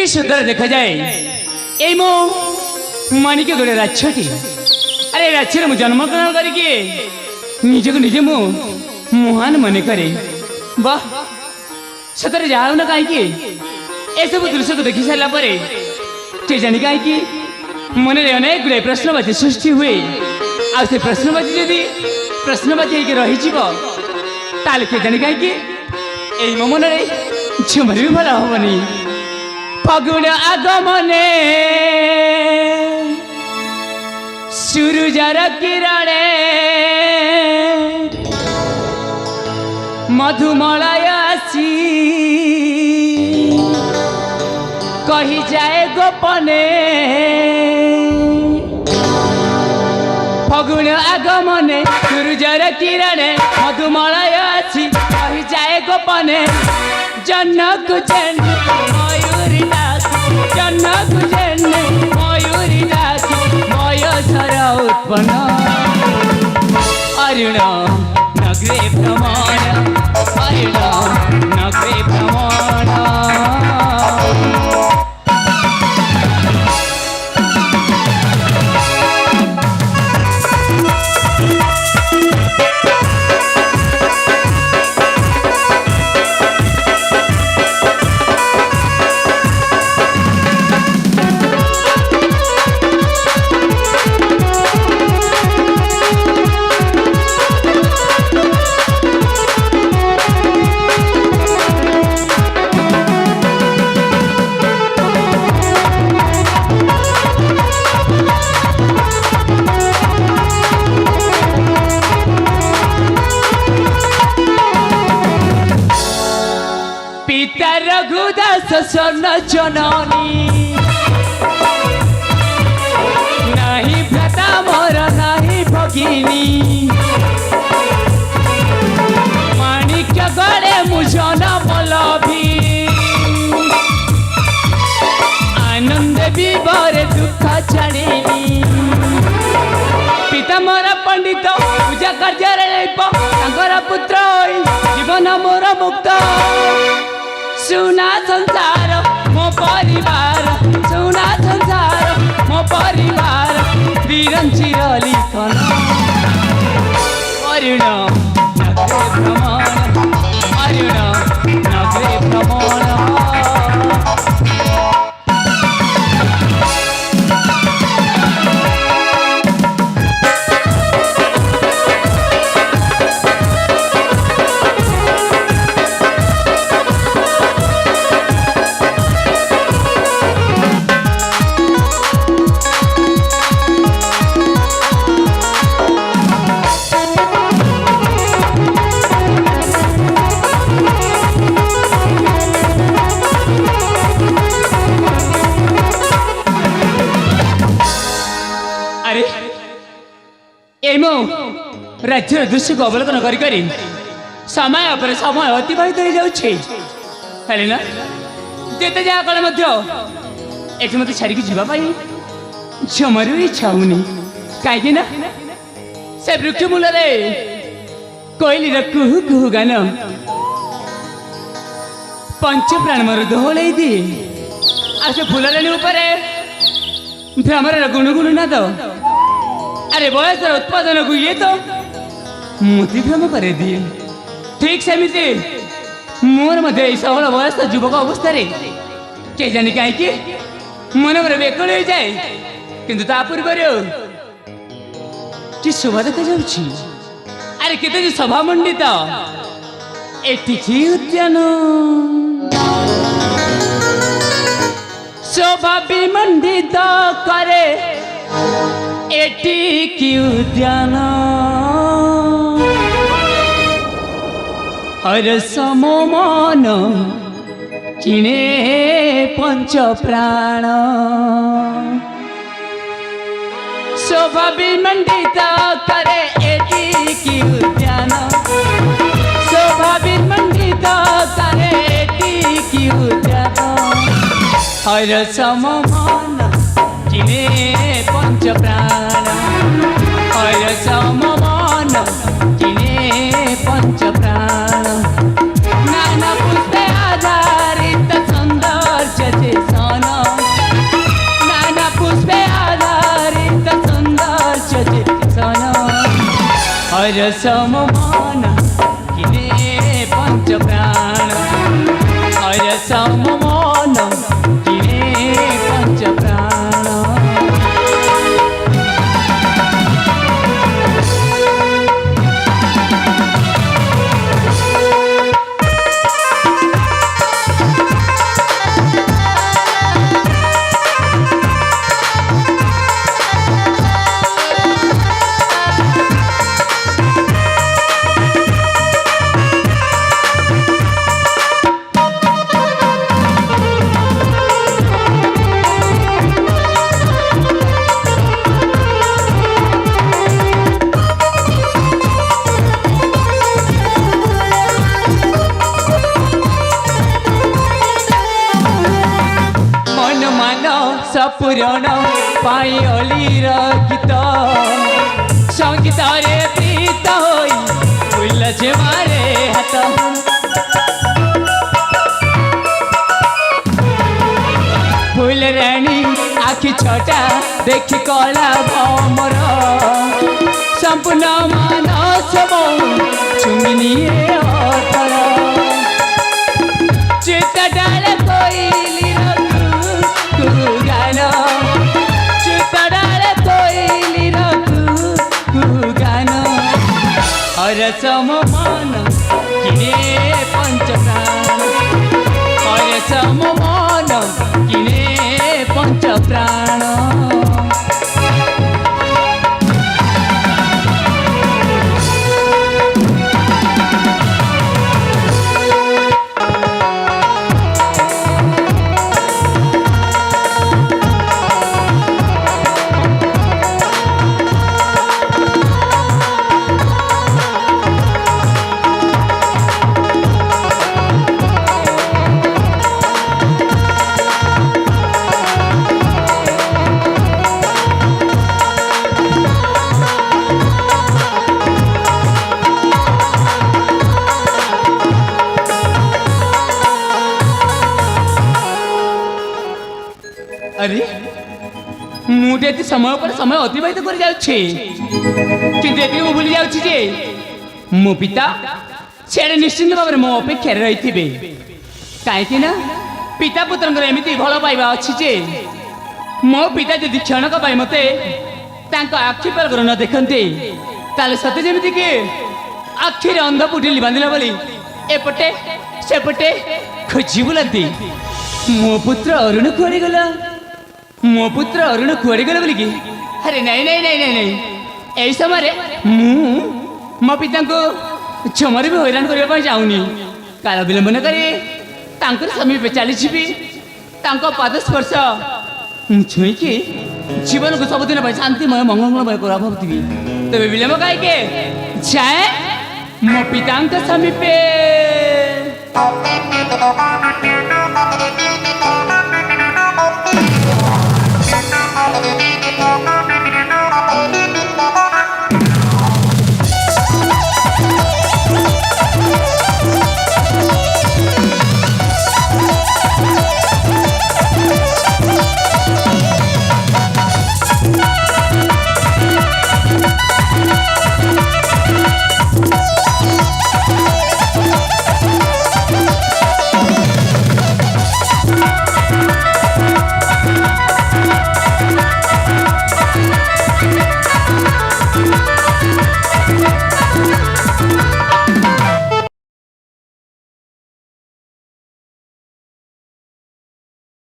कि सुंदर देखा जाए ए मो मानिक गोटे राक्षटी अरे राक्षर मु जन्मग्रहण करके निजक निजे मु महान मन करे वाह सतरे जाओ ना कहीं ए सब दृश्य को देखी सारा पर के जानी कहीं मन में अनेक गुड़े प्रश्नवाची सृष्टि हुए आ से प्रश्नवाची जदि प्रश्नवाची रही ताल के जानी कहीं यही मो मन झुमर भी भल हेनी फगुण आगमने सूरजर किरणे मधुमलय आसी कही जाए गोपने फगुण आगमने सूरजर किरणे मधुमलय आसी कही जाए गोपने जनक जन मयूरी डाक जनक जन मयूरी डाक मयसर उत्पन्न अरुण नगरे भ्रमण अरुण नगरे भ्रमण रघुदास स्वर्ण जननी नहीं भ्राता मोर नहीं भगिनी माणिक्य गले मुझन बलभी आनंद विवर दुख छाड़िनी पिता मोर पंडित पूजा कार्य पुत्र जीवन मोर मुक्त सुना संसार मो परिवार सुना संसार मो परिवार विरंचिर लिखन अरुण नगरे भ्रमण अरुण नगरे भ्रमण राज्य दृश्य को अवलोकन करी समय पर समय अतिबाहित हो जाए ना जिते जहाँ कले ये मत छाड़ी जावाई जमार इच्छा होनी कहीं से वृक्ष मूल कोईली कुहू कुहू गान पंच प्राण मोर दोहल दिए आ से फुलराणी भ्रमर गुणगुण नाद अरे बयस उत्पादन को ये तो मोतीभ्रम कर दिए ठीक सेमती मोर मध्य सबल बयस युवक अवस्था के जानी कहीं मन मोर बेकल हो जाए किंतु ता पूर्व कि शोभा देखा जाऊँ अरे केते सभा मंडित एटी उद्यान शोभा विमंडित करे एटी की उद्यान हर समोमन किणे पंच प्राण शोभा विमंडित करे एटी की उद्यान शोभा विमंडित करे एटी की उद्यान हर समोमन किणे पंच प्राण हर समोमन किणे पंच प्राण नाना पुष्पे आधारित सौंदर्य अरसम मन किने पंच प्राण अरसम मन किने पंच प्राण पुराण पाइलीर गीत संगीत रे प्रीत होई फूल जे मारे हाथ फूल रानी आखि छटा देखी कला भमर संपूर्ण मानस चुमिनी अथर चित डाल कोइली गाना चितडाल कोइली गाना अरसम मन किने पंच प्राण अरसम मन किने पंच प्राण अरे मुझे समय पर समय अतिबाहित कर जाउछे किंतु एति मु भूली जाउछि जे मो पिता सेडे निश्चिंत भाव मो अपेक्षा रहिथिबे काहेकि ना पिता पुत्रंकर एमिति भल पाइबा अछि जे मो पिता यदि क्षणक पाई मते तांको आखि पलकर न देखन्ते ताले सते जेमिति के आखिरे अंध पुटिली बांधिला बोली एपटे सेपटे खोजी बुलंती मो पुत्र अरुण कुआडे गला मो पुत्र अरुण कुआडे गला बोली कि अरे नहीं नहीं नहीं नहीं नहीं एई समय मो पिता को क्षमारे भी हैरान करने जाऊनी काल विलंब न करे तांकर समीपे चली जीवी तांको पाद स्पर्श छुईकी जीवन को सबुदिन शांतिमय मंगलमय करा भावुथी तबे विलंब काहे जाए मो पिता समीपे